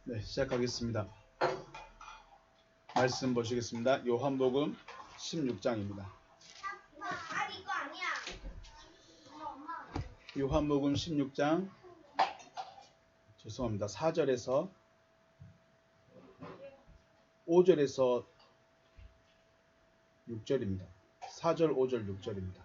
네, 시작하겠습니다. 말씀 보시겠습니다. 요한복음 16장입니다. 요한복음 16장 죄송합니다. 4절에서 5절에서 6절입니다. 4절, 5절, 6절입니다.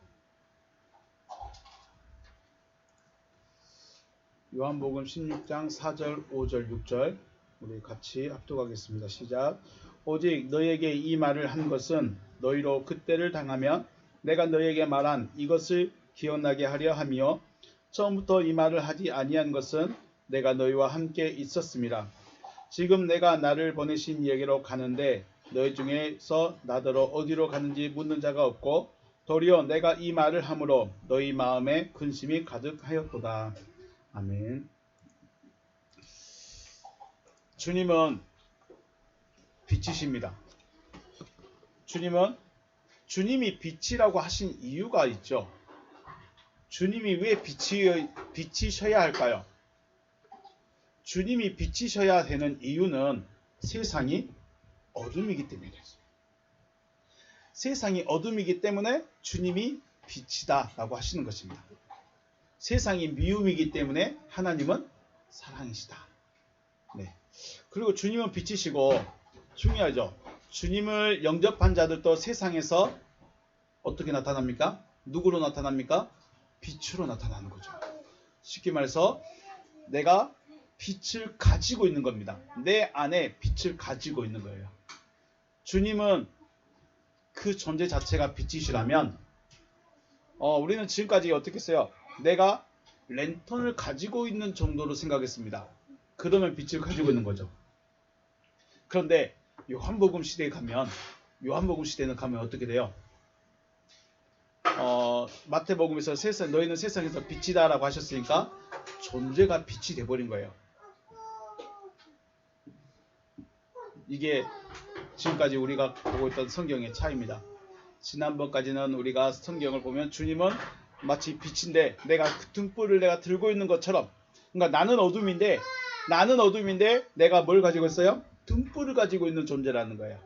요한복음 16장 4절, 5절, 6절 우리 같이 합독하겠습니다. 시작. 오직 너에게 이 말을 한 것은 너희로 그때를 당하면 내가 너에게 말한 이것을 기억나게 하려 함이요 처음부터 이 말을 하지 아니한 것은 내가 너희와 함께 있었음이라. 지금 내가 나를 보내신 이에게로 가는데 너희 중에서 나더러 어디로 가는지 묻는 자가 없고 도리어 내가 이 말을 함으로 너희 마음에 근심이 가득하였도다. 아멘. 주님은 빛이십니다. 주님이 빛이라고 하신 이유가 있죠. 주님이 왜 빛이셔야 할까요? 주님이 빛이셔야 되는 이유는 세상이 어둠이기 때문이에요. 세상이 어둠이기 때문에 주님이 빛이다 라고 하시는 것입니다. 세상이 미움이기 때문에 하나님은 사랑이시다. 네. 그리고 주님은 빛이시고 중요하죠. 주님을 영접한 자들도 세상에서 어떻게 나타납니까? 누구로 나타납니까? 빛으로 나타나는 거죠. 쉽게 말해서 내가 빛을 가지고 있는 겁니다. 내 안에 빛을 가지고 있는 거예요. 주님은 그 존재 자체가 빛이시라면 우리는 지금까지 어떻게 했어요? 내가 랜턴을 가지고 있는 정도로 생각했습니다. 그러면 빛을 가지고 있는 거죠. 그런데 요한복음 시대에 가면 요한복음 시대는 가면 어떻게 돼요? 마태복음에서 너희는 세상에서 빛이다 라고 하셨으니까 존재가 빛이 돼버린 거예요. 이게 지금까지 우리가 보고 있던 성경의 차이입니다. 지난번까지는 우리가 성경을 보면 주님은 마치 빛인데 내가 그 등불을 내가 들고 있는 것처럼, 그러니까 나는 어둠인데 내가 뭘 가지고 있어요? 등불을 가지고 있는 존재라는 거예요.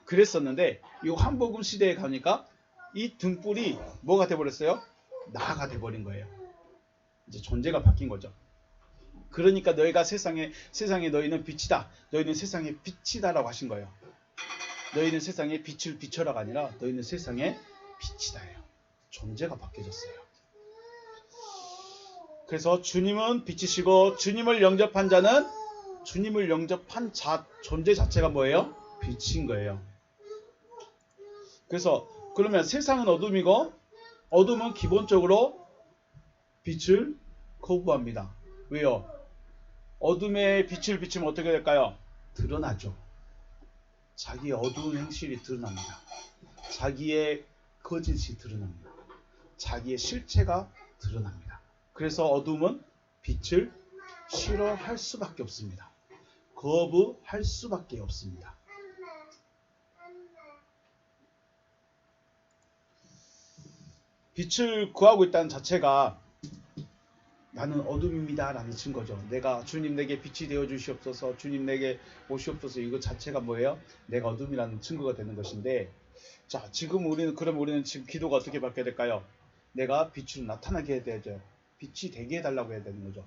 그랬었는데 요한복음 시대에 가니까 이 등불이 뭐가 돼버렸어요? 나가 돼버린 거예요. 이제 존재가 바뀐 거죠. 그러니까 너희가 세상에 너희는 빛이다. 너희는 세상의 빛이다라고 하신 거예요. 너희는 세상에 빛을 비춰라가 아니라 너희는 세상의 빛이다예요. 존재가 바뀌어졌어요. 그래서 주님은 빛이시고 주님을 영접한 자는 주님을 영접한 존재 자체가 뭐예요? 빛인 거예요. 그래서 그러면 세상은 어둠이고 어둠은 기본적으로 빛을 거부합니다. 왜요? 어둠에 빛을 비추면 어떻게 될까요? 드러나죠. 자기의 어두운 행실이 드러납니다. 자기의 거짓이 드러납니다. 자기의 실체가 드러납니다. 그래서 어둠은 빛을 싫어할 수밖에 없습니다. 거부할 수밖에 없습니다. 빛을 구하고 있다는 자체가 나는 어둠입니다 라는 증거죠. 주님 내게 빛이 되어 주시옵소서, 주님 내게 오시옵소서, 이거 자체가 뭐예요? 내가 어둠이라는 증거가 되는 것인데, 자, 우리는 지금 기도가 어떻게 바뀌어야 될까요? 내가 빛으로 나타나게 해야 되죠. 빛이 되게 해달라고 해야 되는 거죠.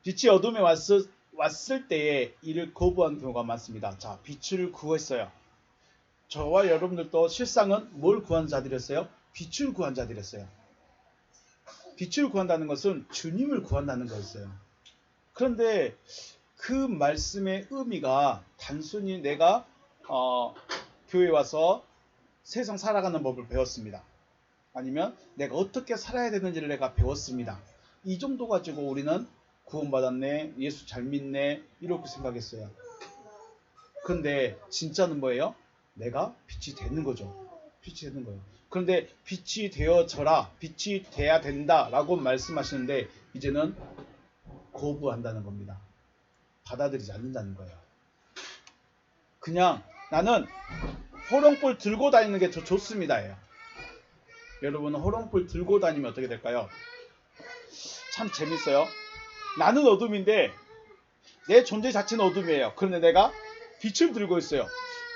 빛이 어둠에 왔을 때에 이를 거부하는 경우가 많습니다. 자, 빛을 구했어요. 저와 여러분들도 실상은 뭘 구한 자들이었어요? 빛을 구한 자들이었어요. 빛을 구한다는 것은 주님을 구한다는 거였어요. 그런데 그 말씀의 의미가 단순히 내가 교회에 와서 세상 살아가는 법을 배웠습니다. 아니면 내가 어떻게 살아야 되는지를 내가 배웠습니다. 이 정도 가지고 우리는 구원받았네, 예수 잘 믿네, 이렇게 생각했어요. 그런데 진짜는 뭐예요? 내가 빛이 되는 거죠. 빛이 되는 거예요. 그런데 빛이 되어져라, 빛이 돼야 된다라고 말씀하시는데 이제는 거부한다는 겁니다. 받아들이지 않는다는 거예요. 그냥 나는 호롱불 들고 다니는 게 좋습니다. 여러분은 호롱불 들고 다니면 어떻게 될까요? 참 재밌어요. 나는 어둠인데 내 존재 자체는 어둠이에요. 그런데 내가 빛을 들고 있어요.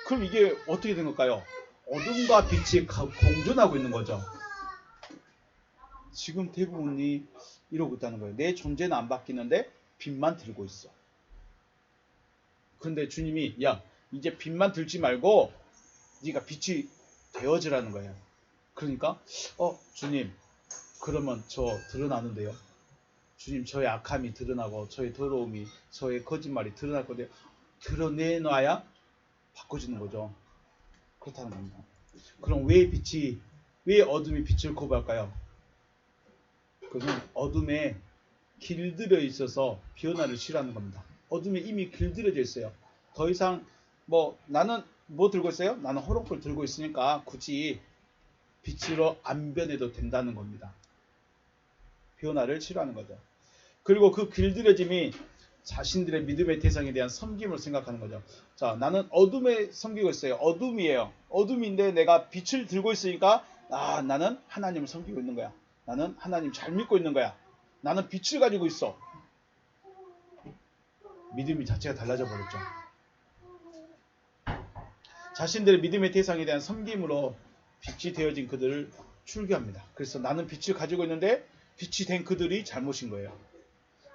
그럼 이게 어떻게 된 걸까요? 어둠과 빛이 공존하고 있는 거죠. 지금 대부분이 이러고 있다는 거예요. 내 존재는 안 바뀌는데 빛만 들고 있어. 그런데 주님이 야 이제 빛만 들지 말고 네가 빛이 되어지라는 거예요. 그러니까 주님 그러면 저 드러나는데요. 주님 저의 악함이 드러나고 저의 더러움이 저의 거짓말이 드러날 건데 드러내놔야 바꿔지는 거죠. 그렇다는 겁니다. 그럼 왜 어둠이 빛을 거부할까요? 그것은 어둠에 길들여 있어서 변화를 싫어하는 겁니다. 어둠에 이미 길들여져 있어요. 더 이상 나는 뭐 들고 있어요? 나는 호롱불 들고 있으니까 굳이 빛으로 안 변해도 된다는 겁니다. 변화를 싫어하는 거죠. 그리고 그 길들여짐이 자신들의 믿음의 대상에 대한 섬김을 생각하는 거죠. 자, 나는 어둠에 섬기고 있어요. 어둠이에요. 어둠인데 내가 빛을 들고 있으니까 나는 하나님을 섬기고 있는 거야. 나는 하나님 잘 믿고 있는 거야. 나는 빛을 가지고 있어. 믿음이 자체가 달라져 버렸죠. 자신들의 믿음의 대상에 대한 섬김으로 빛이 되어진 그들을 출교합니다. 그래서 나는 빛을 가지고 있는데 빛이 된 그들이 잘못인 거예요.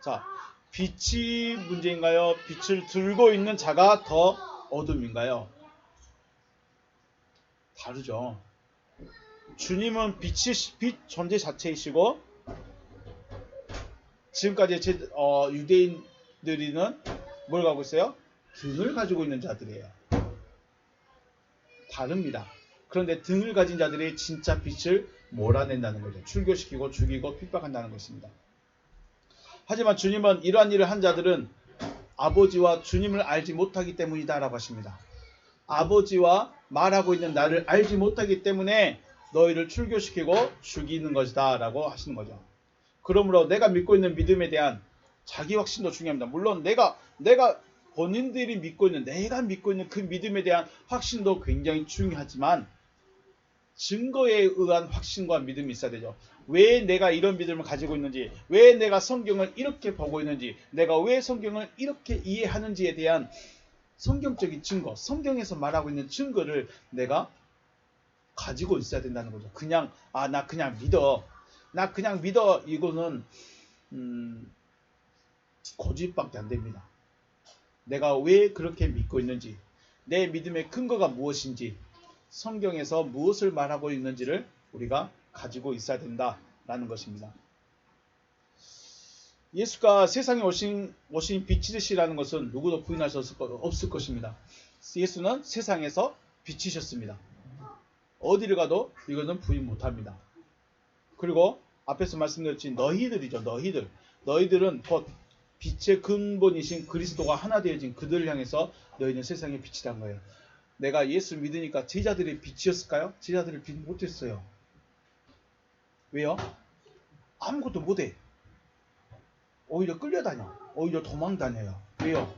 자, 빛이 문제인가요? 빛을 들고 있는 자가 더 어둠인가요? 다르죠. 주님은 빛 존재 자체이시고 지금까지 유대인들이는 뭘 가지고 있어요? 등을 가지고 있는 자들이에요. 다릅니다. 그런데 등을 가진 자들이 진짜 빛을 몰아낸다는 거죠. 출교시키고 죽이고 핍박한다는 것입니다. 하지만 주님은 이러한 일을 한 자들은 아버지와 주님을 알지 못하기 때문이다 라고 하십니다. 아버지와 말하고 있는 나를 알지 못하기 때문에 너희를 출교시키고 죽이는 것이다 라고 하시는 거죠. 그러므로 내가 믿고 있는 믿음에 대한 자기 확신도 중요합니다. 물론 내가 본인들이 믿고 있는 내가 믿고 있는 그 믿음에 대한 확신도 굉장히 중요하지만 증거에 의한 확신과 믿음이 있어야 되죠. 왜 내가 이런 믿음을 가지고 있는지, 왜 내가 성경을 이렇게 보고 있는지, 내가 왜 성경을 이렇게 이해하는지에 대한 성경적인 증거, 성경에서 말하고 있는 증거를 내가 가지고 있어야 된다는 거죠. 그냥 나 그냥 믿어. 나 그냥 믿어. 이거는 고집밖에 안 됩니다. 내가 왜 그렇게 믿고 있는지, 내 믿음의 근거가 무엇인지, 성경에서 무엇을 말하고 있는지를 우리가 가지고 있어야 된다라는 것입니다. 예수가 세상에 오신 빛이시라는 것은 누구도 부인할 수 없을 것입니다. 예수는 세상에서 빛이셨습니다. 어디를 가도 이것은 부인 못합니다. 그리고 앞에서 말씀드렸지 너희들이죠. 너희들은 곧 빛의 근본이신 그리스도가 하나 되어진 그들을 향해서 너희는 세상의 빛이란 거예요. 내가 예수 믿으니까 제자들이 빛이었을까요? 제자들이 빛 못했어요. 왜요? 아무것도 못해. 오히려 끌려다녀. 오히려 도망다녀요. 왜요?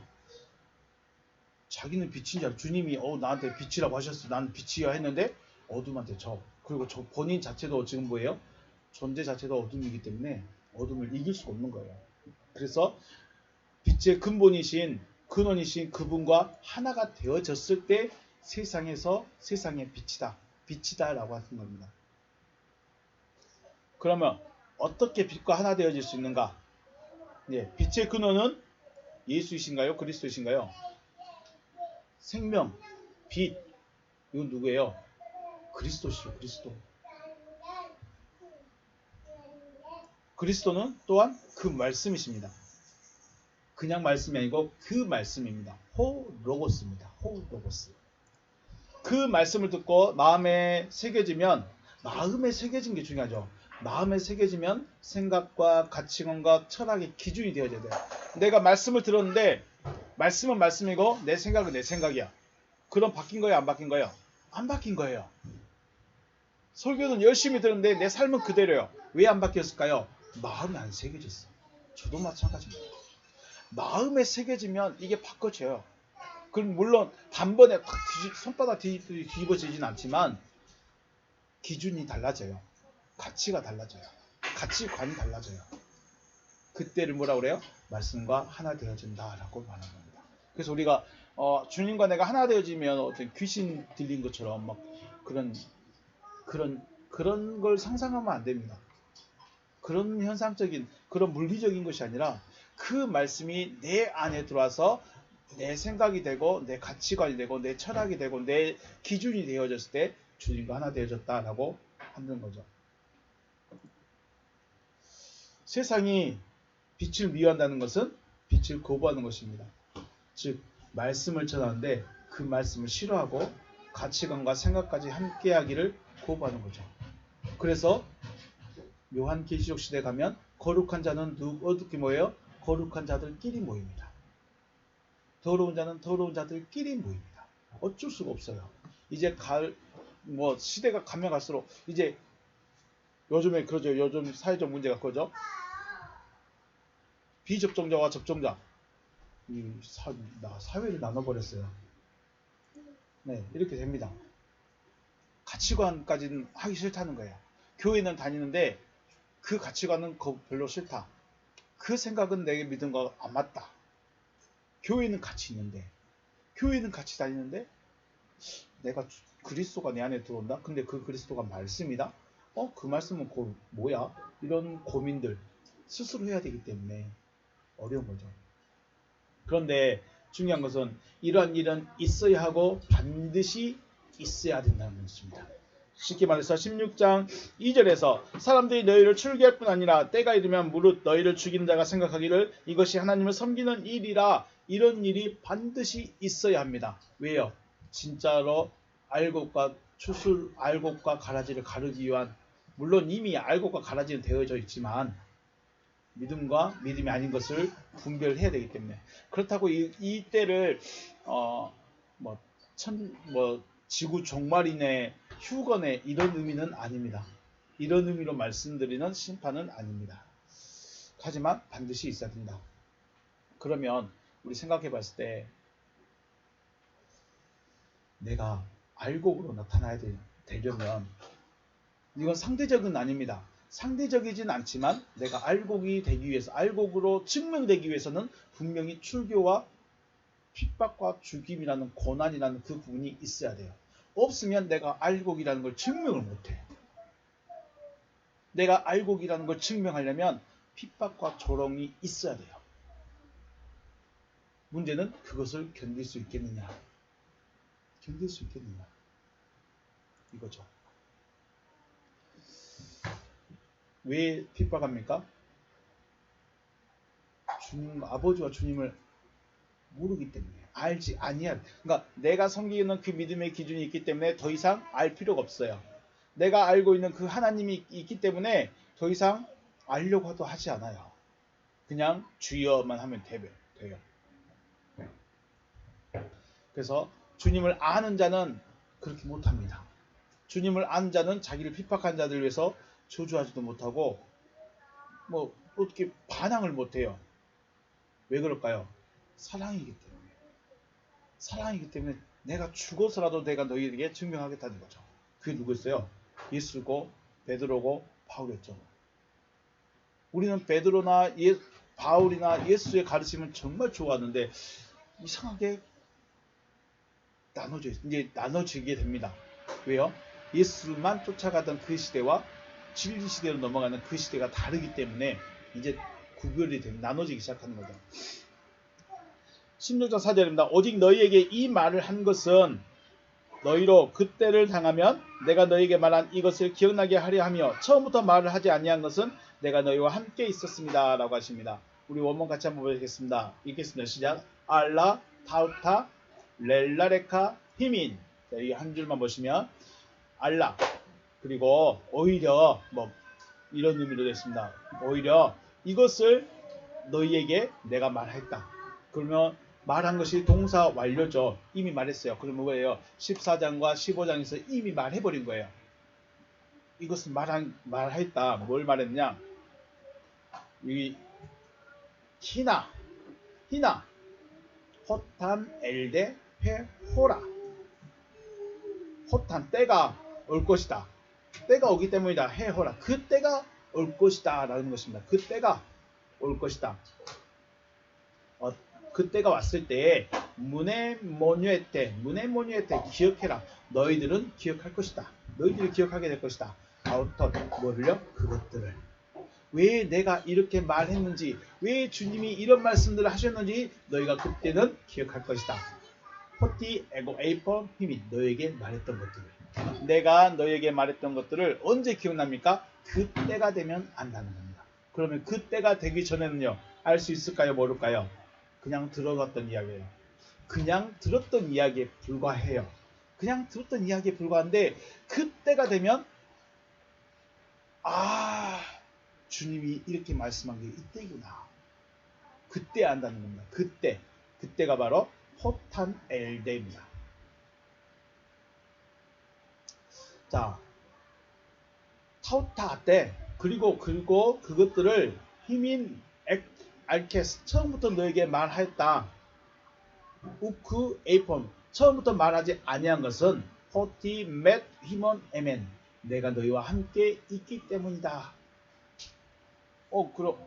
자기는 빛인 줄 알고 주님이 나한테 빛이라고 하셨어. 나는 빛이야 했는데 어둠한테 그리고 저 본인 자체도 지금 뭐예요? 존재 자체도 어둠이기 때문에 어둠을 이길 수가 없는 거예요. 그래서 빛의 근본이신 근원이신 그분과 하나가 되어졌을 때 세상에서 세상의 빛이다 라고 하는 겁니다. 그러면 어떻게 빛과 하나 되어질 수 있는가? 빛의 근원은 예수이신가요? 그리스도이신가요? 생명, 빛, 이건 누구예요? 그리스도시죠. 그리스도는 또한 그 말씀이십니다. 그냥 말씀이 아니고 그 말씀입니다. 호로고스입니다. 호로고스. 그 말씀을 듣고 마음에 새겨지면 마음에 새겨진 게 중요하죠. 마음에 새겨지면 생각과 가치관과 철학의 기준이 되어져야 돼요. 내가 말씀을 들었는데 말씀은 말씀이고 내 생각은 내 생각이야. 그럼 바뀐 거예요? 안 바뀐 거예요? 안 바뀐 거예요. 설교는 열심히 들었는데 내 삶은 그대로예요. 왜 안 바뀌었을까요? 마음에 안 새겨졌어. 저도 마찬가지입니다. 마음에 새겨지면 이게 바꿔져요. 그럼 물론 단번에 탁 손바닥 뒤집어지진 않지만 기준이 달라져요. 가치가 달라져요. 가치관이 달라져요. 그때를 뭐라 그래요? 말씀과 하나 되어진다라고 말하는 겁니다. 그래서 우리가 주님과 내가 하나 되어지면 어떤 귀신 들린 것처럼 막 그런 걸 상상하면 안 됩니다. 그런 현상적인 그런 물리적인 것이 아니라 그 말씀이 내 안에 들어와서 내 생각이 되고 내 가치관이 되고 내 철학이 되고 내 기준이 되어졌을 때 주님과 하나 되어졌다라고 하는 거죠. 세상이 빛을 미워한다는 것은 빛을 거부하는 것입니다. 즉 말씀을 전하는데 그 말씀을 싫어하고 가치관과 생각까지 함께하기를 거부하는 거죠. 그래서 요한계시록 시대에 가면 거룩한 자는 어떻게 모여요? 거룩한 자들끼리 모입니다. 더러운 자는 더러운 자들끼리 모입니다. 어쩔 수가 없어요. 이제 시대가 가면 갈수록 이제 요즘에 그러죠. 요즘 사회적 문제가 그거죠. 비접종자와 접종자. 사회를 나눠버렸어요. 네, 이렇게 됩니다. 가치관까지는 하기 싫다는 거예요. 교회는 다니는데 그 가치관은 별로 싫다. 그 생각은 내 믿음과 안 맞다. 교회는 같이 있는데, 교회는 같이 다니는데, 내가 그리스도가 내 안에 들어온다? 근데 그 그리스도가 말씀이다? 그 말씀은 뭐야? 이런 고민들 스스로 해야 되기 때문에 어려운 거죠. 그런데 중요한 것은 이러한 일은 있어야 하고 반드시 있어야 된다는 것입니다. 쉽게 말해서 16장 2절에서 사람들이 너희를 출교할 뿐 아니라 때가 이르면 무릇 너희를 죽이는 자가 생각하기를 이것이 하나님을 섬기는 일이라. 이런 일이 반드시 있어야 합니다. 왜요? 진짜로 알곡과 가라지를 가르기 위한, 물론 이미 알곡과 가라지는 되어져 있지만 믿음과 믿음이 아닌 것을 분별해야 되기 때문에. 그렇다고 이 때를 지구 종말이네, 휴거네 이런 의미는 아닙니다. 이런 의미로 말씀드리는 심판은 아닙니다. 하지만 반드시 있어야 된다. 그러면 우리 생각해 봤을 때 내가 알곡으로 나타나야 되려면 이건 상대적은 아닙니다. 상대적이진 않지만 내가 알곡이 되기 위해서, 알곡으로 증명되기 위해서는 분명히 출교와 핍박과 죽임이라는 고난이라는 그 부분이 있어야 돼요. 없으면 내가 알곡이라는 걸 증명을 못해. 내가 알곡이라는 걸 증명하려면 핍박과 조롱이 있어야 돼요. 문제는 그것을 견딜 수 있겠느냐. 견딜 수 있겠느냐. 이거죠. 왜 핍박합니까? 아버지와 주님을 모르기 때문에. 알지 아니야. 그러니까 내가 섬기는 그 믿음의 기준이 있기 때문에 더 이상 알 필요가 없어요. 내가 알고 있는 그 하나님이 있기 때문에 더 이상 알려고 해도 하지 않아요. 그냥 주여만 하면 돼요. 그래서 주님을 아는 자는 그렇게 못합니다. 주님을 아는 자는 자기를 핍박한 자들 위해서 저주하지도 못하고 어떻게 반항을 못해요. 왜 그럴까요? 사랑이기 때문에 내가 죽어서라도 내가 너희에게 증명하겠다는 거죠. 그게 누구였어요? 예수고 베드로고 바울이었죠. 우리는 베드로나 바울이나 예수의 가르침을 정말 좋아하는데 이상하게 나눠지게 됩니다. 왜요? 예수만 쫓아가던 그 시대와 진리 시대로 넘어가는 그 시대가 다르기 때문에 이제 구별이 나눠지기 시작하는 거죠. 16장 4절입니다. 오직 너희에게 이 말을 한 것은 너희로 그때를 당하면 내가 너희에게 말한 이것을 기억나게 하려 하며 처음부터 말을 하지 아니한 것은 내가 너희와 함께 있었습니다. 라고 하십니다. 우리 원문 같이 한번 보겠습니다. 읽겠습니다. 시작. 알라, 타우타, 렐라레카, 히민. 이 한 줄만 보시면 알라, 그리고 오히려 이런 의미로 됐습니다. 오히려 이것을 너희에게 내가 말했다. 그러면 말한 것이 동사 완료죠. 이미 말했어요. 그러면 뭐예요? 14장과 15장에서 이미 말해버린 거예요. 이것은 말했다. 뭘 말했냐? 이 히나 호탄 엘데 페호라. 호탄 때가 올 것이다. 때가 오기 때문이다. 해호라. 그 때가 올 것이다 라는 것입니다. 그 때가 올 것이다. 그때가 왔을 때에 문에모뉴에테 기억해라. 너희들은 기억할 것이다. 너희들이 기억하게 될 것이다. 아우터 뭐를요? 그것들을. 왜 내가 이렇게 말했는지, 왜 주님이 이런 말씀들을 하셨는지 너희가 그때는 기억할 것이다. 포티 에고 에이폰 힘이 너에게 말했던 것들을. 내가 너에게 말했던 것들을 언제 기억납니까? 그때가 되면 안다는 겁니다. 그러면 그때가 되기 전에는요, 알 수 있을까요? 모를까요? 그냥 들어갔던 이야기예요. 그냥 들었던 이야기에 불과해요. 그냥 들었던 이야기에 불과한데 그때가 되면 주님이 이렇게 말씀한 게 이때구나. 그때 안다는 겁니다. 그때가 바로 포탄 엘데입니다. 자, 타우타 때 그리고 그것들을 히민 알케스 처음부터 너에게 말했다. 우크 에이폰 처음부터 말하지 아니한 것은 포티 맷 히먼 에멘 내가 너희와 함께 있기 때문이다. 그럼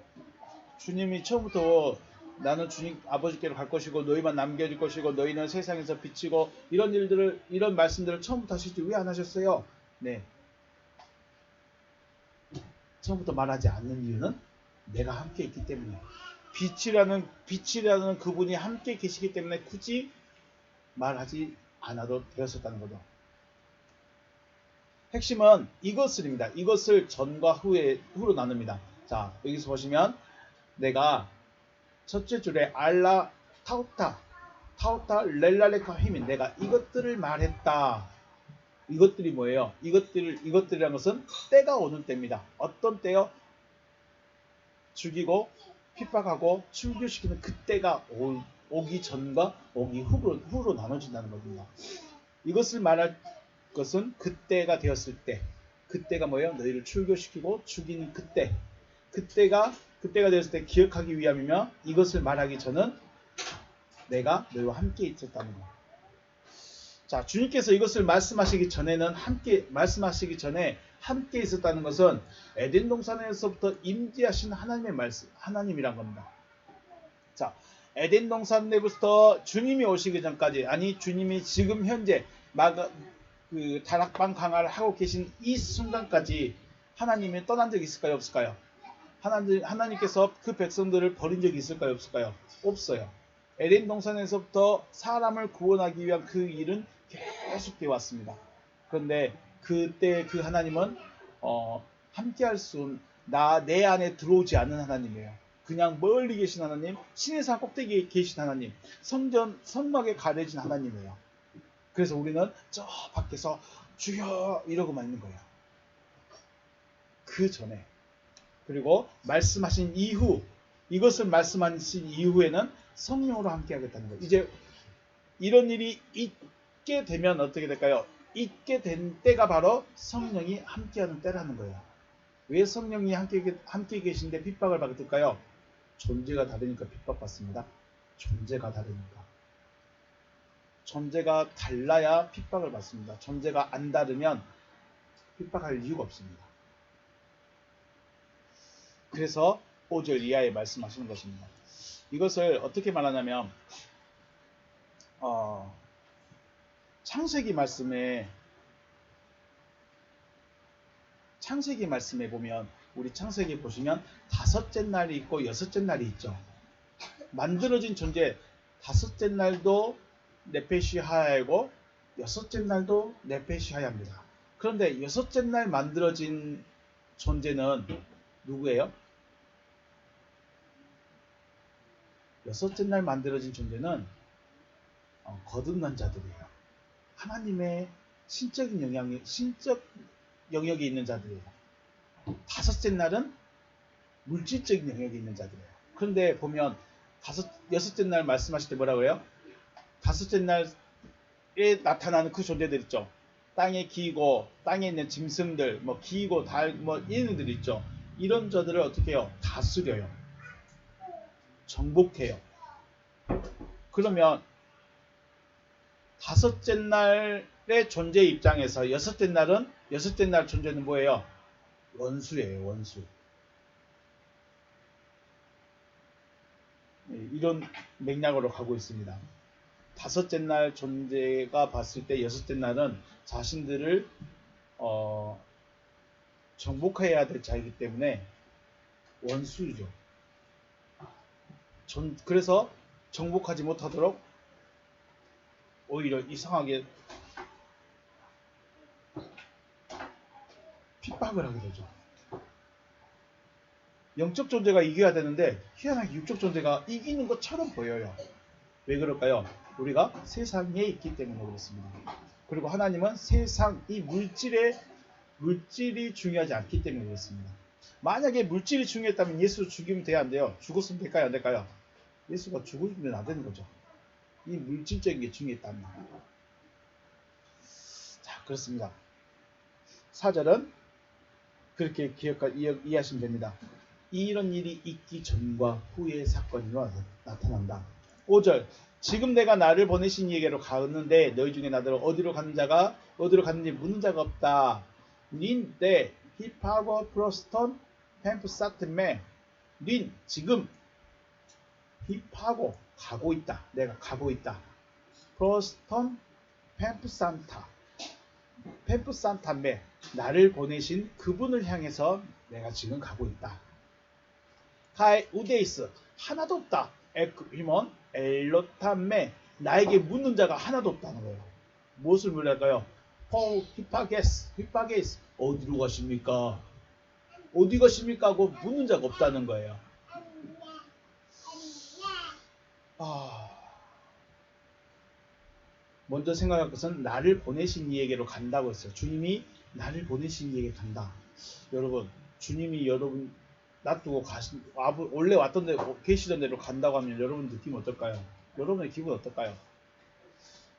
주님이 처음부터 나는 주님 아버지께로 갈 것이고 너희만 남겨질 것이고 너희는 세상에서 비치고 이런 말씀들을 처음부터 하시지 왜 안 하셨어요? 네. 처음부터 말하지 않는 이유는 내가 함께 있기 때문이에요. 빛이라는 그분이 함께 계시기 때문에 굳이 말하지 않아도 되었었다는 거죠. 핵심은 이것을입니다. 이것을 전과 후로 나눕니다. 자, 여기서 보시면 내가 첫째 줄에 알라 타우타 렐라레카 힘인 내가 이것들을 말했다. 이것들이 뭐예요? 이것들이란 것은 때가 오는 때입니다. 어떤 때요? 죽이고 핍박하고 출교시키는 그때가 오기 전과 오기 후로 나눠진다는 겁니다. 이것을 말할 것은 그때가 되었을 때, 그때가 뭐예요? 너희를 출교시키고 죽이는 그때가 되었을 때 기억하기 위함이며 이것을 말하기 전은 내가 너희와 함께 있었다는 것. 자, 주님께서 이것을 말씀하시기 전에 함께 있었다는 것은 에덴 동산에서부터 임재하신 하나님의 말씀, 하나님이란 겁니다. 자, 에덴 동산 내부터 주님이 오시기 전까지, 아니 주님이 지금 현재 다락방 강화를 하고 계신 이 순간까지 하나님이 떠난 적이 있을까요? 없을까요? 하나님께서 그 백성들을 버린 적이 있을까요? 없을까요? 없어요. 에덴 동산에서부터 사람을 구원하기 위한 그 일은 계속되어 왔습니다. 그런데 그때 그 하나님은 함께할 내 안에 들어오지 않는 하나님이에요. 그냥 멀리 계신 하나님, 신의 산 꼭대기에 계신 하나님, 성막에 가려진 하나님이에요. 그래서 우리는 저 밖에서 주여 이러고만 있는 거예요. 그 전에 그리고 말씀하신 이후 이것을 말씀하신 이후에는 성령으로 함께 하겠다는 거예요. 이제 이런 일이 있게 되면 어떻게 될까요? 있게 된 때가 바로 성령이 함께하는 때라는 거예요. 왜 성령이 함께 계신데 핍박을 받을까요? 존재가 다르니까 핍박받습니다. 존재가 다르니까. 존재가 달라야 핍박을 받습니다. 존재가 안 다르면 핍박할 이유가 없습니다. 그래서 5절 이하에 말씀하시는 것입니다. 이것을 어떻게 말하냐면 창세기 말씀에 보면 우리 창세기 보시면 다섯째 날이 있고 여섯째 날이 있죠. 만들어진 존재 다섯째 날도 네페시 하야이고 여섯째 날도 네페시 하야입니다. 그런데 여섯째 날 만들어진 존재는 누구예요? 여섯째 날 만들어진 존재는 거듭난 자들이에요. 하나님의 신적 영역이 있는 자들이에요. 다섯째 날은 물질적인 영역이 있는 자들이에요. 그런데 보면 여섯째 날 말씀하실 때 뭐라고 해요? 다섯째 날에 나타나는 그 존재들 있죠. 땅에 기고 땅에 있는 짐승들, 기고 달, 이런 들 있죠. 이런 자들을 어떻게 해요? 다스려요. 정복해요. 그러면 다섯째 날의 존재 입장에서 여섯째 날 존재는 뭐예요? 원수예요. 원수. 이런 맥락으로 가고 있습니다. 다섯째 날 존재가 봤을 때 여섯째 날은 자신들을 정복해야 될 자이기 때문에 원수죠. 그래서 정복하지 못하도록 오히려 이상하게 핍박을 하게 되죠. 영적 존재가 이겨야 되는데 희한하게 육적 존재가 이기는 것처럼 보여요. 왜 그럴까요? 우리가 세상에 있기 때문에 그렇습니다. 그리고 하나님은 세상이 물질이 중요하지 않기 때문에 그렇습니다. 만약에 물질이 중요했다면 예수 죽이면 돼야 안 돼요? 죽었으면 될까요? 안 될까요? 예수가 죽으면 안 되는 거죠. 이 물질적인 게 중요했다면. 자, 그렇습니다. 4절은 그렇게 이해하시면 됩니다. 이런 일이 있기 전과 후의 사건이 나타난다. 5절 지금 내가 나를 보내신 이에게로 가는데 너희 중에 나더러 어디로 갔는지 묻는 자가 없다. 닌데 히파고 프로스톤 펜프사트메 닌 지금 힙하고 가고 있다. 내가 가고 있다. 프로스톤 펜프산타메 나를 보내신 그분을 향해서 내가 지금 가고 있다. 카에 우데이스 하나도 없다. 에크히몬 엘로타메 나에게 묻는 자가 하나도 없다는 거예요. 무엇을 물을까요? 히파게스 어디로 가십니까? 어디 가십니까? 하고 묻는 자가 없다는 거예요. 먼저 생각할 것은 나를 보내신 이에게로 간다고 했어요. 주님이 나를 보내신 이에게 간다. 여러분, 주님이 여러분 놔두고 원래 왔던 데 계시던 데로 간다고 하면 여러분 느낌 어떨까요? 여러분의 기분 어떨까요?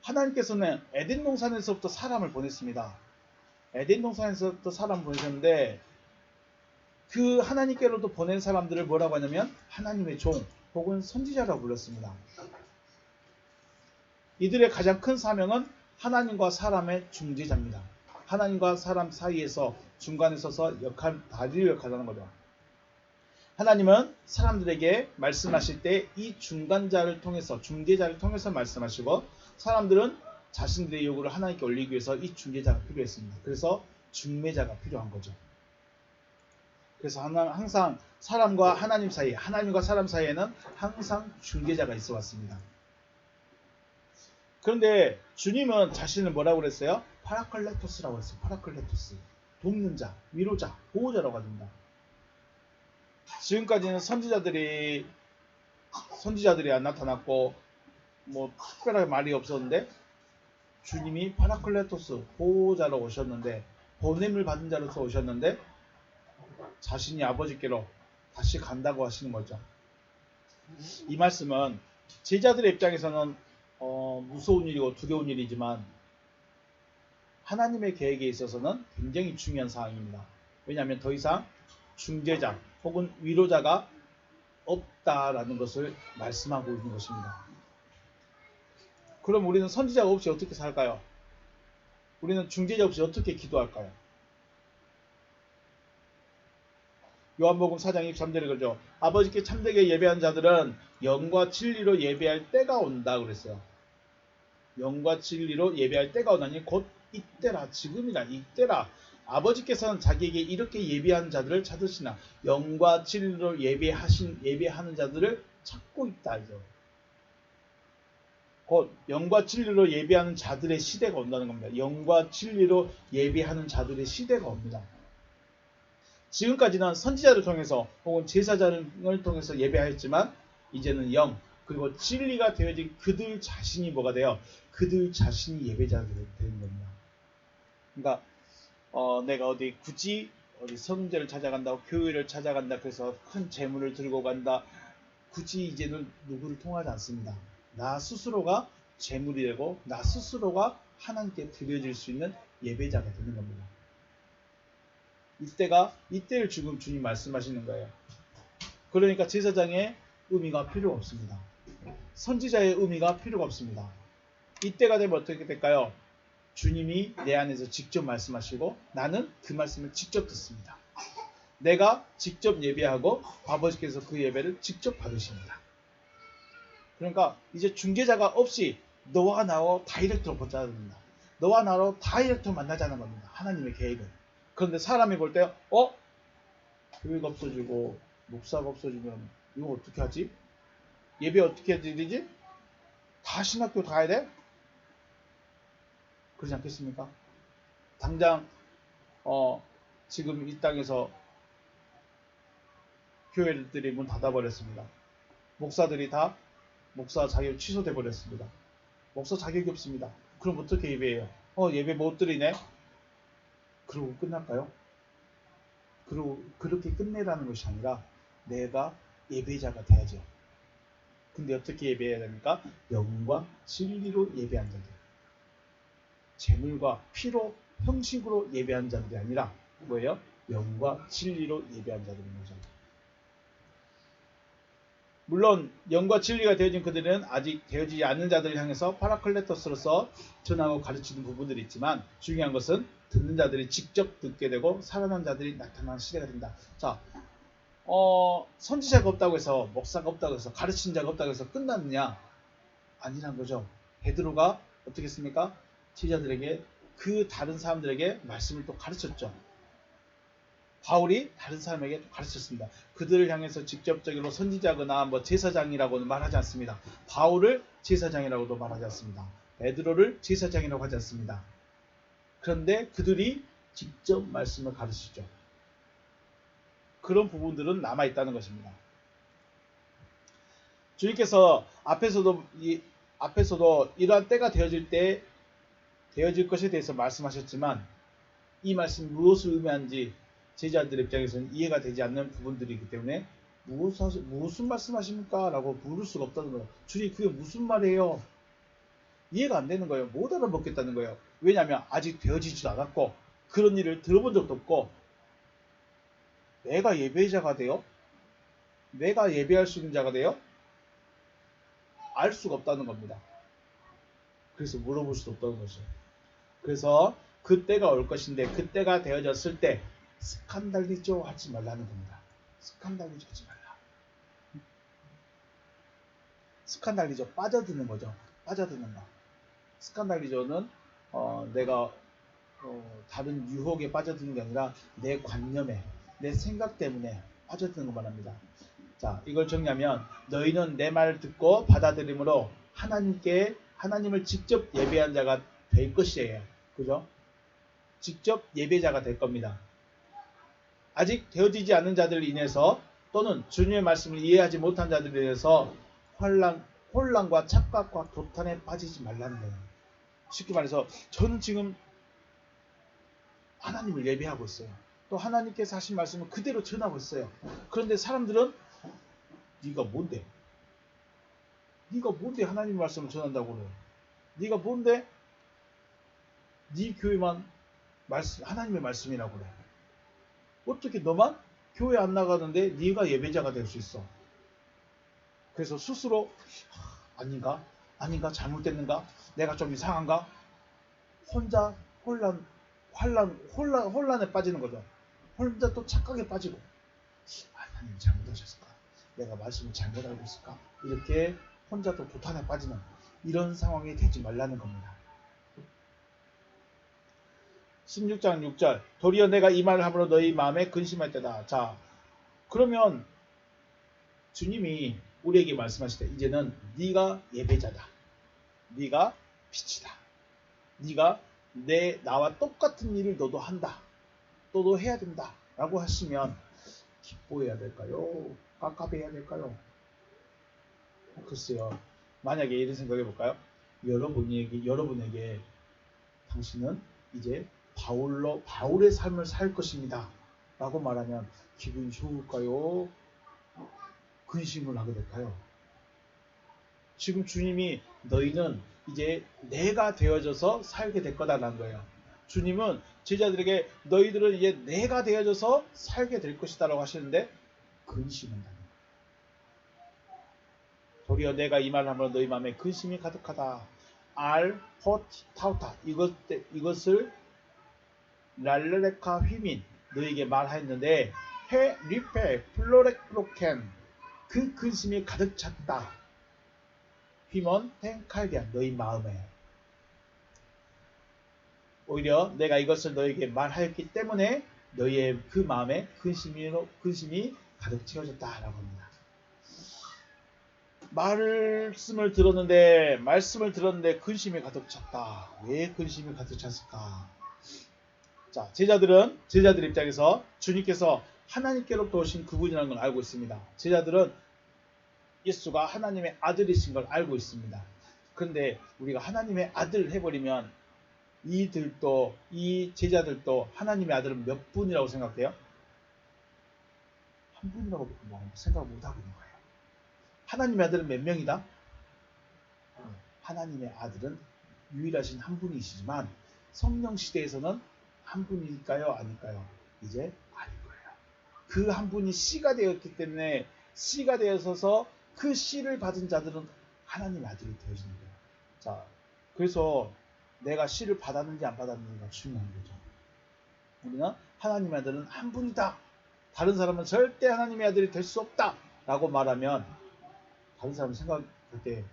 하나님께서는 에덴 동산에서부터 사람을 보냈습니다. 에덴 동산에서부터 사람을 보내셨는데 그 하나님께로도 보낸 사람들을 뭐라고 하냐면 하나님의 종 혹은 선지자라고 불렀습니다. 이들의 가장 큰 사명은 하나님과 사람의 중재자입니다. 하나님과 사람 사이에서 중간에 서서 다리를 역할하는 거죠. 하나님은 사람들에게 말씀하실 때 이 중간자를 통해서 중재자를 통해서 말씀하시고 사람들은 자신들의 요구를 하나님께 올리기 위해서 이 중재자가 필요했습니다. 그래서 중매자가 필요한 거죠. 그래서 항상 사람과 하나님 사이, 하나님과 사람 사이에는 항상 중재자가 있어 왔습니다. 그런데 주님은 자신을 뭐라고 그랬어요? 파라클레토스라고 했어요. 파라클레토스. 돕는 자, 위로자, 보호자라고 합니다. 지금까지는 선지자들이 안 나타났고 뭐 특별하게 말이 없었는데 주님이 파라클레토스, 보호자로 오셨는데 보냄을 받은 자로서 오셨는데 자신이 아버지께로 다시 간다고 하시는 거죠. 이 말씀은 제자들의 입장에서는 무서운 일이고 두려운 일이지만 하나님의 계획에 있어서는 굉장히 중요한 사항입니다. 왜냐하면 더 이상 중재자 혹은 위로자가 없다라는 것을 말씀하고 있는 것입니다. 그럼 우리는 선지자가 없이 어떻게 살까요? 우리는 중재자 없이 어떻게 기도할까요? 요한복음 4장 23절에 그러죠. 아버지께 참되게 예배한 자들은 영과 진리로 예배할 때가 온다 그랬어요. 영과 진리로 예배할 때가 오나니 곧 이때라, 지금이라, 이때라. 아버지께서는 자기에게 이렇게 예배한 자들을 찾으시나 영과 진리로 예배하는 자들을 찾고 있다. 곧 영과 진리로 예배하는 자들의 시대가 온다는 겁니다. 영과 진리로 예배하는 자들의 시대가 옵니다. 지금까지는 선지자를 통해서 혹은 제사장을 통해서 예배하였지만 이제는 영 그리고 진리가 되어진 그들 자신이 뭐가 돼요? 그들 자신이 예배자가 되는 겁니다. 그러니까 내가 굳이 선지자를 찾아간다, 교회를 찾아간다, 그래서 큰 재물을 들고 간다. 굳이 이제는 누구를 통하지 않습니다. 나 스스로가 재물이 되고 나 스스로가 하나님께 드려질 수 있는 예배자가 되는 겁니다. 이때를 지금 주님 말씀하시는 거예요. 그러니까 제사장의 의미가 필요 없습니다. 선지자의 의미가 필요가 없습니다. 이때가 되면 어떻게 될까요? 주님이 내 안에서 직접 말씀하시고 나는 그 말씀을 직접 듣습니다. 내가 직접 예배하고 아버지께서 그 예배를 직접 받으십니다. 그러니까 이제 중개자가 없이 너와 나와 다이렉트로 보자는 겁니다. 너와 나로 다이렉트로 만나자는 겁니다. 하나님의 계획은. 그런데 사람이 볼 때 교회가 없어지고 목사가 없어지면 이거 어떻게 하지? 예배 어떻게 해야 되지? 다 신학교 가야 돼? 그러지 않겠습니까? 당장 지금 이 땅에서 교회들이 문 닫아버렸습니다. 목사들이 다 목사 자격 취소돼 버렸습니다. 목사 자격이 없습니다. 그럼 어떻게 예배해요? 예배 못 드리네? 그러고 끝날까요? 그리고 그렇게 끝내라는 것이 아니라 내가 예배자가 돼야죠. 근데 어떻게 예배해야 됩니까? 영과 진리로 예배한 자들. 재물과 피로 형식으로 예배한 자들이 아니라 뭐예요? 영과 진리로 예배한 자들인 거죠. 물론 영과 진리가 되어진 그들은 아직 되어지지 않는 자들을 향해서 파라클레토스로서 전하고 가르치는 부분들이 있지만 중요한 것은 듣는 자들이 직접 듣게 되고 살아난 자들이 나타나는 시대가 된다. 자, 선지자가 없다고 해서 목사가 없다고 해서 가르친 자가 없다고 해서 끝났느냐? 아니란 거죠. 베드로가 어떻게 했습니까? 제자들에게 그 다른 사람들에게 말씀을 또 가르쳤죠. 바울이 다른 사람에게 가르쳤습니다. 그들을 향해서 직접적으로 선지자거나 제사장이라고는 말하지 않습니다. 바울을 제사장이라고도 말하지 않습니다. 베드로를 제사장이라고 하지 않습니다. 그런데 그들이 직접 말씀을 가르치죠. 그런 부분들은 남아있다는 것입니다. 주님께서 앞에서도 이러한 때가 되어질 것에 대해서 말씀하셨지만 이 말씀이 무엇을 의미하는지 제자들 입장에서는 이해가 되지 않는 부분들이기 때문에 무슨 말씀하십니까? 라고 물을 수가 없다는 거예요. 주님 그게 무슨 말이에요? 이해가 안 되는 거예요. 못 알아먹겠다는 거예요. 왜냐하면 아직 되어지지도 않았고 그런 일을 들어본 적도 없고 내가 예배자가 돼요? 내가 예배할 수 있는 자가 돼요? 알 수가 없다는 겁니다. 그래서 물어볼 수도 없다는 거죠. 그래서 그때가 올 것인데 그때가 되어졌을 때 스칸달리조 하지 말라는 겁니다. 스칸달리조 하지 말라. 스칸달리조 빠져드는 거죠. 빠져드는 거. 스칸달리조는 내가 다른 유혹에 빠져드는 게 아니라 내 관념에 내 생각 때문에 빠져드는 거 말합니다. 자, 이걸 정리하면 너희는 내 말을 듣고 받아들임으로 하나님을 직접 예배한 자가 될 것이에요. 그죠? 직접 예배자가 될 겁니다. 아직 되어지지 않는 자들로 인해서 또는 주님의 말씀을 이해하지 못한 자들에 대해서 혼란과 착각과 도탄에 빠지지 말라는 거예요. 쉽게 말해서 저는 지금 하나님을 예배하고 있어요. 또 하나님께서 하신 말씀을 그대로 전하고 있어요. 그런데 사람들은 네가 뭔데? 네가 뭔데 하나님의 말씀을 전한다고 그래? 네가 뭔데? 네 교회만 하나님의 말씀이라고 그래? 어떻게 너만 교회 안 나가는데 네가 예배자가 될 수 있어? 그래서 스스로 아닌가? 잘못됐는가? 내가 좀 이상한가? 혼자 혼란에 빠지는 거죠. 혼자 또 착각에 빠지고 하나님 잘못하셨을까? 내가 말씀을 잘못 알고 있을까? 이렇게 혼자 또 도탄에 빠지는 이런 상황이 되지 말라는 겁니다. 16장 6절 도리어 내가 이 말을 함으로 너희 마음에 근심할 때다. 자, 그러면 주님이 우리에게 말씀하실 때 이제는 네가 예배자다. 네가 빛이다. 네가 나와 똑같은 일을 너도 한다. 너도 해야 된다. 라고 하시면 기뻐해야 될까요? 깝깝해야 될까요? 글쎄요. 만약에 이런 생각해 볼까요? 여러분에게 당신은 이제 바울의 삶을 살 것입니다. 라고 말하면 기분이 좋을까요? 근심을 하게 될까요? 지금 주님이 너희는 이제 내가 되어져서 살게 될 거다라는 거예요. 주님은 제자들에게 너희들은 이제 내가 되어져서 살게 될 것이다 라고 하시는데 근심한다는 거예요. 도리어 내가 이 말을 하면 너희 마음에 근심이 가득하다. 타우타 이것을 랄레레카 휘민 너에게 말하였는데 리페 플로렉 프로켄 그 근심이 가득 찼다. 휘먼 텐칼디안 너희 마음에. 오히려 내가 이것을 너에게 말하였기 때문에 너희의 그 마음에 근심이 가득 채워졌다라고 합니다. 말씀을 들었는데 근심이 가득 찼다. 왜 근심이 가득 찼을까? 자, 제자들 입장에서 주님께서 하나님께로부터 오신 그분이라는 걸 알고 있습니다. 제자들은 예수가 하나님의 아들이신 걸 알고 있습니다. 그런데 우리가 하나님의 아들 해버리면 이 제자들도 하나님의 아들은 몇 분이라고 생각해요? 한 분이라고 생각 못하고 있는 거예요. 하나님의 아들은 몇 명이다? 하나님의 아들은 유일하신 한 분이시지만 성령 시대에서는 한 분일까요? 아닐까요? 이제 아닐 거예요. 그 한 분이 씨가 되었기 때문에 씨가 되어서 그 씨를 받은 자들은 하나님의 아들이 되어지는 거예요. 자, 그래서 내가 씨를 받았는지 안 받았는지가 중요한 거죠. 우리는 하나님의 아들은 한 분이다. 다른 사람은 절대 하나님의 아들이 될 수 없다. 라고 말하면 다른 사람은 생각할 때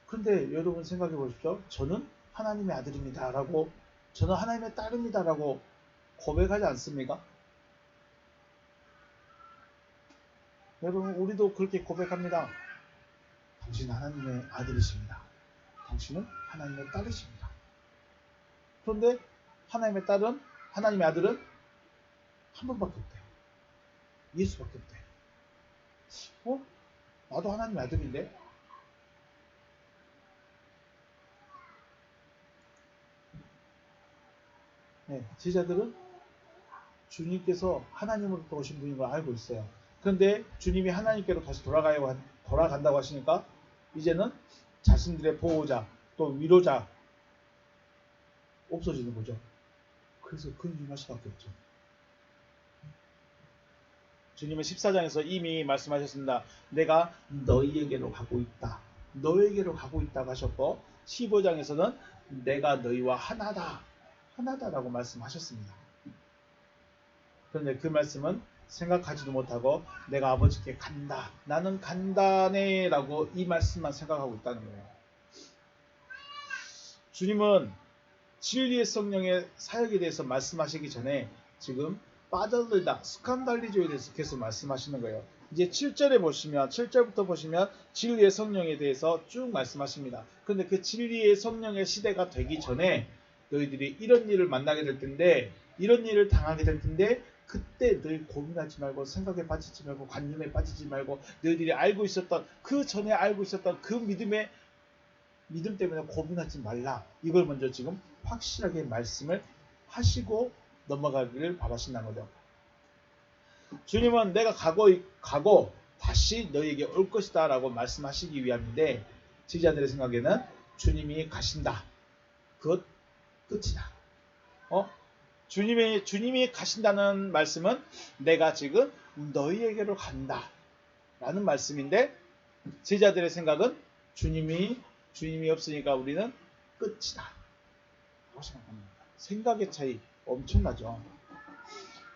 그런데 여러분 생각해 보십시오. 저는 하나님의 아들입니다. 라고 저는 하나님의 딸입니다. 라고 고백하지 않습니까? 여러분 우리도 그렇게 고백합니다. 당신은 하나님의 아들이십니다. 당신은 하나님의 딸이십니다. 그런데 하나님의 아들은 한 분밖에 없대요. 예수밖에 없대요. 나도 하나님의 아들인데? 네, 제자들은 주님께서 하나님으로부터 오신 분인 걸 알고 있어요. 그런데 주님이 하나님께로 다시 돌아간다고 하시니까 이제는 자신들의 보호자 또 위로자 없어지는 거죠. 그래서 근심할 수밖에 없죠. 주님은 14장에서 이미 말씀하셨습니다. 내가 너희에게로 가고 있다. 너에게로 가고 있다고 하셨고 15장에서는 내가 너희와 하나다라고 말씀하셨습니다. 그런데 그 말씀은 생각하지도 못하고 내가 아버지께 간다. 나는 간다네 라고 이 말씀만 생각하고 있다는 거예요. 주님은 진리의 성령의 사역에 대해서 말씀하시기 전에 지금 빠져들다 스칸달리조에 대해서 계속 말씀하시는 거예요. 이제 7절부터 보시면 진리의 성령에 대해서 쭉 말씀하십니다. 그런데 그 진리의 성령의 시대가 되기 전에 너희들이 이런 일을 만나게 될 텐데 이런 일을 당하게 될 텐데 그때 늘 고민하지 말고 생각에 빠지지 말고 관념에 빠지지 말고 너희들이 그 전에 알고 있었던 그 믿음 때문에 고민하지 말라. 이걸 먼저 지금 확실하게 말씀을 하시고 넘어가기를 바라신다는 거죠. 주님은 내가 가고 다시 너희에게 올 것이다 라고 말씀하시기 위함인데 제자들의 생각에는 주님이 가신다. 그것 끝이다. 주님이 가신다는 말씀은 내가 지금 너희에게로 간다 라는 말씀인데 제자들의 생각은 주님이 없으니까 우리는 끝이다 라고 생각합니다. 생각의 차이 엄청나죠.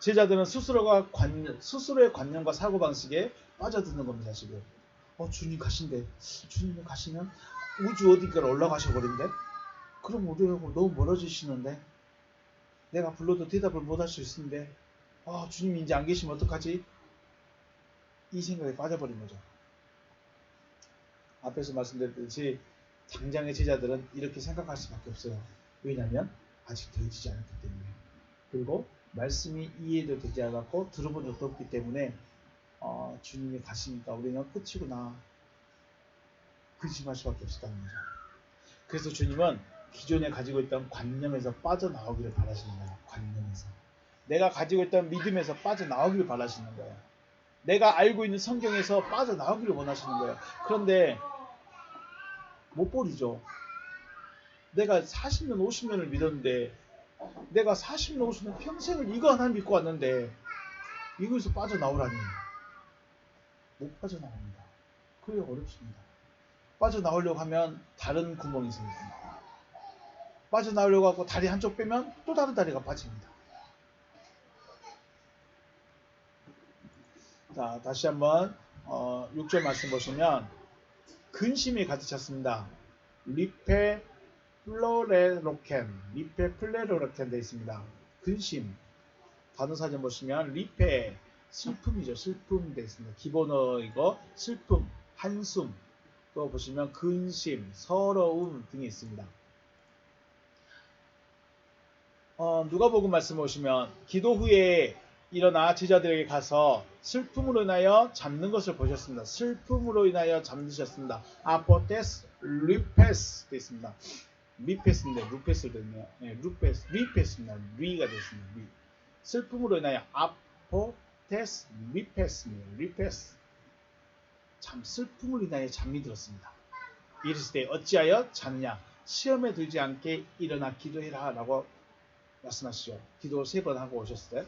제자들은 스스로의 관념과 사고방식에 빠져드는 겁니다. 지금 주님 가신대. 주님이 가시면 우주 어디까지 올라가셔 버린대. 그럼 우리하고 너무 멀어지시는데 내가 불러도 대답을 못할 수 있는데 주님이 이제 안 계시면 어떡하지? 이 생각에 빠져버린 거죠. 앞에서 말씀드렸듯이 당장의 제자들은 이렇게 생각할 수밖에 없어요. 왜냐하면 아직 되어지지 않았기 때문에. 그리고 말씀이 이해도 되지 않았고 들어본 적도 없기 때문에 주님이 가시니까 우리는 끝이구나. 근심할 수밖에 없었다는 거죠. 그래서 주님은 기존에 가지고 있던 관념에서 빠져나오기를 바라시는 거예요. 관념에서. 내가 가지고 있던 믿음에서 빠져나오기를 바라시는 거예요. 내가 알고 있는 성경에서 빠져나오기를 원하시는 거예요. 그런데 못 버리죠. 내가 40년, 50년을 믿었는데 내가 40년, 50년 평생을 이거 하나 믿고 왔는데 이거에서 빠져나오라니 못 빠져나옵니다. 그게 어렵습니다. 빠져나오려고 하면 다른 구멍이 생깁니다. 빠져나오려고 하고 다리 한쪽 빼면 또 다른 다리가 빠집니다. 자, 다시 한번 6절 말씀 보시면 근심이 가득 찼습니다. 리페 플레로로켄 되어 있습니다. 근심. 단어사전 보시면 리페 슬픔이죠. 슬픔 되어 있습니다. 기본어 이거 슬픔, 한숨. 또 보시면 근심, 서러움 등이 있습니다. 누가복음 말씀 보시면 기도 후에 일어나 제자들에게 가서 슬픔으로 인하여 잠든 것을 보셨습니다. 슬픔으로 인하여 잠드셨습니다. 아포테스 리페스 되어 있습니다. 리페스인데 루페스를 됐네요. 네, 리페스입니다. 리가 됐습니다. 리. 슬픔으로 인하여 아포테스 리페스입니다. 리페스. 참 슬픔으로 인하여 잠이 들었습니다. 이랬을 때 어찌하여 자느냐? 시험에 들지 않게 일어나 기도해라 라고 말씀하시죠. 기도 3번 하고 오셨어요.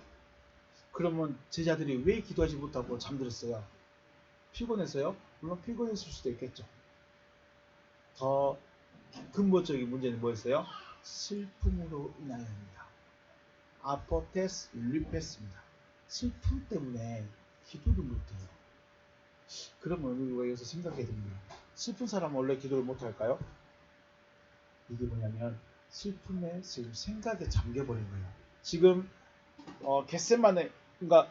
그러면 제자들이 왜 기도하지 못하고 잠들었어요? 피곤해서요? 물론 피곤했을 수도 있겠죠. 더 근본적인 문제는 뭐였어요? 슬픔으로 인하여입니다. 아포테스 리페스입니다. 슬픔 때문에 기도를 못해요. 그러면 우리가 여기서 생각해야 됩니다. 슬픈 사람은 원래 기도를 못할까요? 이게 뭐냐면 슬픔에 지금 생각에 잠겨버린 거예요. 지금 겟세마네, 그러니까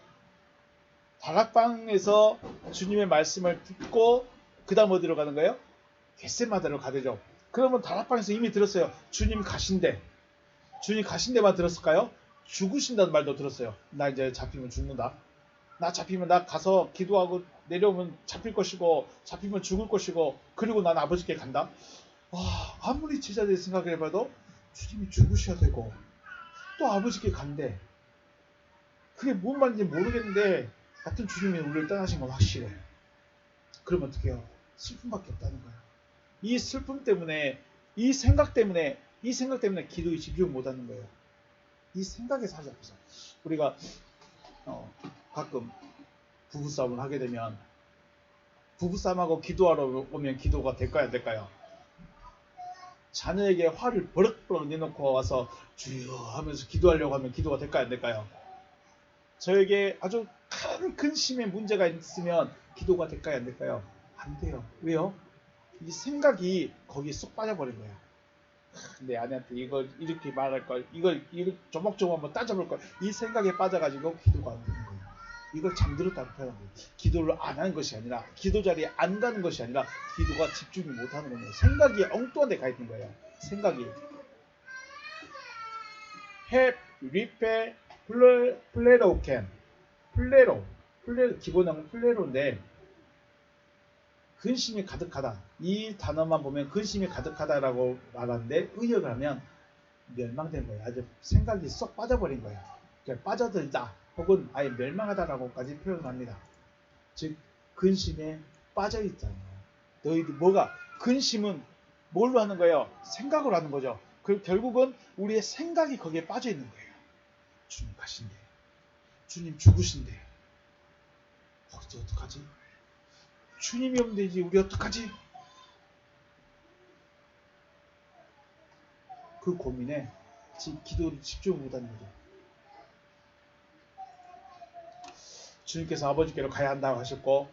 다락방에서 주님의 말씀을 듣고 그 다음 어디로 가는 거예요? 겟세마다로 가되죠. 그러면 다락방에서 이미 들었어요. 주님 가신대. 주님 가신대만 들었을까요? 죽으신다는 말도 들었어요. 나 이제 잡히면 죽는다. 나 잡히면 나 가서 기도하고 내려오면 잡힐 것이고 잡히면 죽을 것이고 그리고 난 아버지께 간다. 와, 아무리 제자들이 생각을 해봐도 주님이 죽으셔야 되고 또 아버지께 간대. 그게 뭔 말인지 모르겠는데 같은 주님이 우리를 떠나신 건 확실해. 그러면 어떻게 해요? 슬픔밖에 없다는 거야. 이 슬픔 때문에 이 생각 때문에 기도에 집중 못하는 거예요. 이 생각에 사로잡혀서 우리가 가끔 부부싸움을 하게 되면 부부싸움하고 기도하러 오면 기도가 될까요? 안 될까요? 자녀에게 화를 버럭버럭 내놓고 와서 주여 하면서 기도하려고 하면 기도가 될까요? 안 될까요? 저에게 아주 큰 근심의 문제가 있으면 기도가 될까요? 안 될까요? 안 돼요. 왜요? 이 생각이 거기에 쏙 빠져버린 거예요. 내 아내한테 이걸 이렇게 말할 걸, 이걸 조목조목 한번 따져볼 걸, 이 생각에 빠져가지고 기도가 안 되는 거예요. 이걸 잠들었다고 표현한 거예요. 기도를 안 하는 것이 아니라, 기도 자리에 안 가는 것이 아니라, 기도가 집중이 못 하는 거예요. 생각이 엉뚱한 데 가 있는 거예요. 생각이. 해, 리페, 플레로켄. 플레로, 기본형은 플레로인데, 근심이 가득하다. 이 단어만 보면 근심이 가득하다라고 말하는데 의역을 하면 멸망된 거예요. 아주 생각이 쏙 빠져버린 거예요. 그러니까 빠져들다 혹은 아예 멸망하다라고까지 표현합니다. 즉 근심에 빠져있다는 거예요. 너희들 뭐가 근심은 뭘로 하는 거예요? 생각으로 하는 거죠. 그 결국은 우리의 생각이 거기에 빠져있는 거예요. 주님 가신대. 주님 죽으신대. 이제 어떡하지? 주님이 오면 되지. 우리 어떡하지? 그 고민에 기도를 집중 못하는 거죠. 주님께서 아버지께로 가야 한다고 하셨고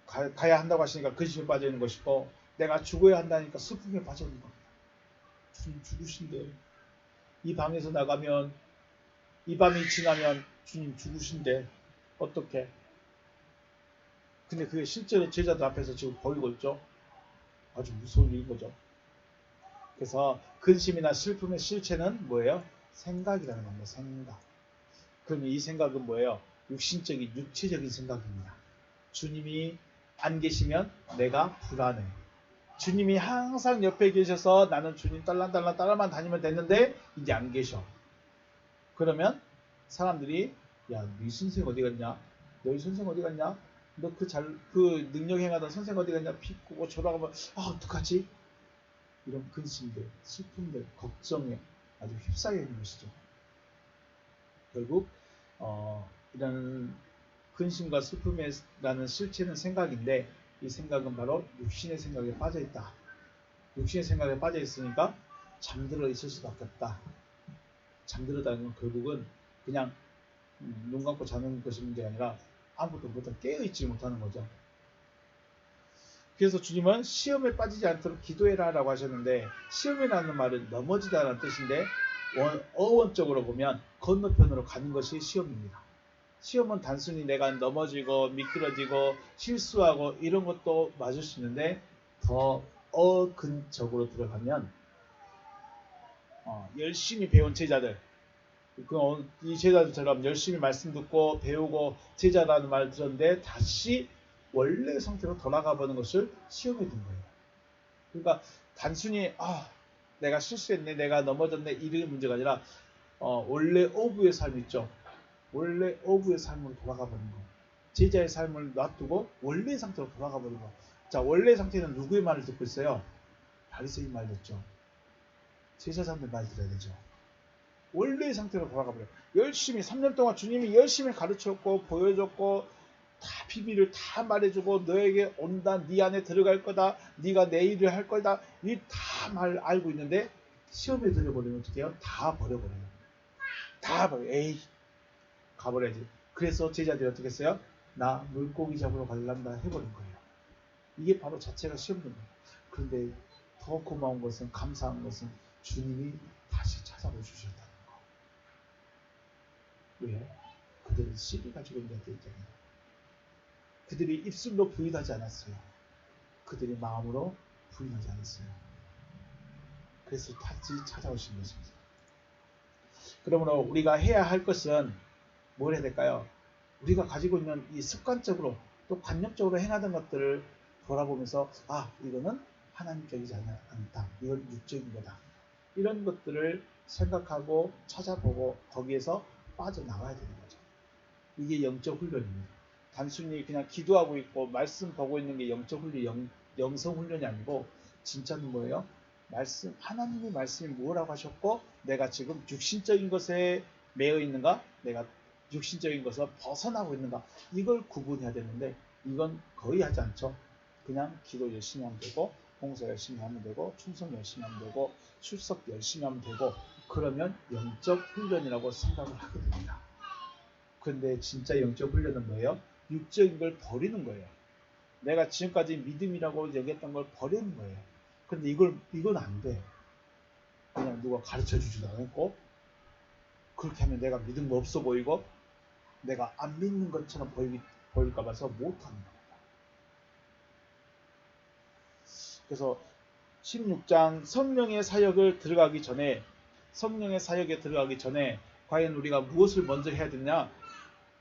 가야 한다고 하시니까 근심에 빠져 있는 것이고 내가 죽어야 한다니까 슬픔에 빠져 있는 겁니다. 주님 죽으신대. 이 방에서 나가면 이 밤이 지나면 주님 죽으신대. 어떻게? 근데 그게 실제로 제자들 앞에서 지금 보이고 있죠. 아주 무서운 일인 거죠. 그래서 근심이나 슬픔의 실체는 뭐예요? 생각이라는 겁니다. 생각. 그러면 이 생각은 뭐예요? 육신적인, 육체적인 생각입니다. 주님이 안 계시면 내가 불안해. 주님이 항상 옆에 계셔서 나는 주님 딸랑딸랑 따라만 다니면 됐는데 이제 안 계셔. 그러면 사람들이 야, 네 선생 어디 갔냐? 너희 선생 어디 갔냐? 너 그 능력 행하던 선생 어디 갔냐? 비꼬고 졸아가면 어떡하지? 이런 근심들, 슬픔들, 걱정에 아주 휩싸여 있는 것이죠. 결국 이런 근심과 슬픔이라는 실체는 생각인데 이 생각은 바로 육신의 생각에 빠져있다. 육신의 생각에 빠져있으니까 잠들어 있을 수밖에 없다. 잠들었다는 건 결국은 그냥 눈 감고 자는 것이 문제가 아니라 아무것도 못하고 깨어있지 못하는 거죠. 그래서 주님은 시험에 빠지지 않도록 기도해라 라고 하셨는데, 시험이라는 말은 넘어지다라는 뜻인데 어원적으로 보면 건너편으로 가는 것이 시험입니다. 시험은 단순히 내가 넘어지고 미끄러지고 실수하고 이런 것도 맞을 수 있는데, 더 어근적으로 들어가면 열심히 배운 제자들, 이 제자들처럼 열심히 말씀 듣고 배우고 제자라는 말을 들었는데 다시 원래 상태로 돌아가 보는 것을 시험에 둔 거예요. 그러니까 단순히 내가 실수했네, 내가 넘어졌네, 이런 문제가 아니라 원래 어부의 삶 있죠. 원래 어부의 삶으로 돌아가 버리는 거. 제자의 삶을 놔두고 원래 상태로 돌아가 버리는 거. 자, 원래 상태는 누구의 말을 듣고 있어요? 바리새인 말 듣죠. 제사장들 말 들어야 되죠. 원래의 상태로 돌아가 버려요. 열심히 3년 동안 주님이 열심히 가르쳤고 보여줬고 다 비밀을 다 말해주고, 너에게 온다, 네 안에 들어갈 거다, 네가 내 일을 할 거다, 이 다 말 알고 있는데 시험에 들어버리면 어떻게 해요? 다 버려버려요. 다 버려. 에이, 가버려야지. 그래서 제자들이 어떻게 했어요? 나 물고기 잡으러 갈란다 해버린 거예요. 이게 바로 자체가 시험인 거예요. 그런데 더 고마운 것은, 감사한 것은 주님이 다시 찾아와 주셨다는 거. 왜요? 그들은 씨를 가지고 있는 자들이잖아요. 그들이 입술로 부인하지 않았어요. 그들이 마음으로 부인하지 않았어요. 그래서 다시 찾아오신 것입니다. 그러므로 우리가 해야 할 것은 뭘 해야 될까요? 우리가 가지고 있는 이 습관적으로 또 관념적으로 행하던 것들을 돌아보면서 이거는 하나님적이지 않다. 이건 육적인 거다. 이런 것들을 생각하고 찾아보고 거기에서 빠져나와야 되는 거죠. 이게 영적 훈련입니다. 단순히 그냥 기도하고 있고 말씀 보고 있는 게 영적 훈련, 영성 훈련이 아니고 진짜는 뭐예요? 말씀, 하나님의 말씀이 뭐라고 하셨고 내가 지금 육신적인 것에 매여 있는가? 내가 육신적인 것을 벗어나고 있는가? 이걸 구분해야 되는데 이건 거의 하지 않죠. 그냥 기도 열심히 하면 되고, 봉사 열심히 하면 되고, 충성 열심히 하면 되고, 출석 열심히 하면 되고, 그러면 영적 훈련이라고 생각을 하게 됩니다. 근데 진짜 영적 훈련은 뭐예요? 육적인 걸 버리는 거예요. 내가 지금까지 믿음이라고 여겼던 걸 버리는 거예요. 근데 이건 안 돼. 그냥 누가 가르쳐 주지도 않았고, 그렇게 하면 내가 믿음 없어 보이고, 내가 안 믿는 것처럼 보일까 봐서 못하는 겁니다. 그래서 16장 성령의 사역에 들어가기 전에 과연 우리가 무엇을 먼저 해야 되냐?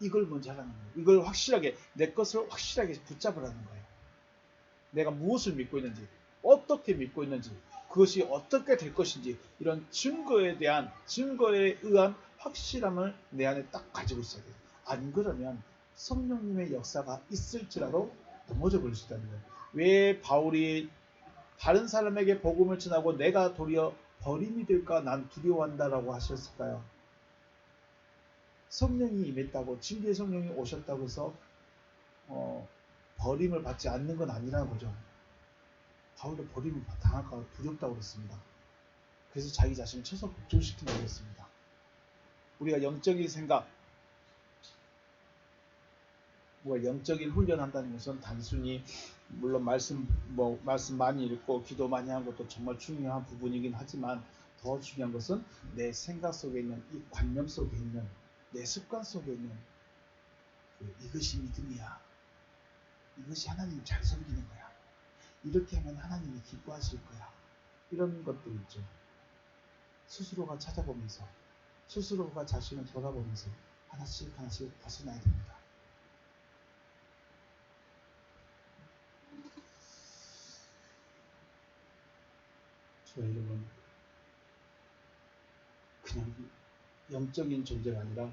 이걸 먼저 하라는 거예요. 이걸 확실하게, 내 것을 확실하게 붙잡으라는 거예요. 내가 무엇을 믿고 있는지, 어떻게 믿고 있는지, 그것이 어떻게 될 것인지, 이런 증거에 의한 확실함을 내 안에 딱 가지고 있어야 돼요. 안 그러면 성령님의 역사가 있을지라도 넘어져 버릴 수 있다는 거예요. 왜 바울이 다른 사람에게 복음을 전하고 내가 도리어 버림이 될까 난 두려워한다라고 하셨을까요? 성령이 임했다고, 진리의 성령이 오셨다고 해서 버림을 받지 않는 건 아니라는 거죠. 바울도 버림을 당할까 두렵다고 그랬습니다. 그래서 자기 자신을 쳐서 복종시킨다고 했습니다. 우리가 영적인 생각, 영적인 훈련한다는 것은 단순히 물론 말씀 많이 읽고 기도 많이 하는 것도 정말 중요한 부분이긴 하지만, 더 중요한 것은 내 생각 속에 있는 이 관념 속에 있는 내 습관 속에 있는 이것이 믿음이야. 이것이 하나님을 잘 섬기는 거야. 이렇게 하면 하나님이 기뻐하실 거야. 이런 것들 있죠. 스스로가 찾아보면서, 스스로가 자신을 돌아보면서 하나씩 벗어나야 됩니다. 저 여러분, 그냥 영적인 존재가 아니라,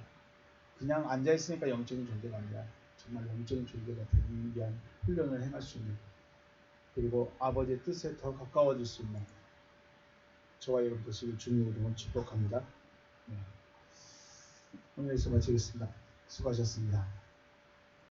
그냥 앉아있으니까 영적인 존재가 아니라 정말 영적인 존재가 되기 위한 훈련을 행할 수 있는, 그리고 아버지의 뜻에 더 가까워질 수 있는 저와 여러분 되시길 주님으로 이름으로 축복합니다. 오늘 여기서 마치겠습니다. 수고하셨습니다.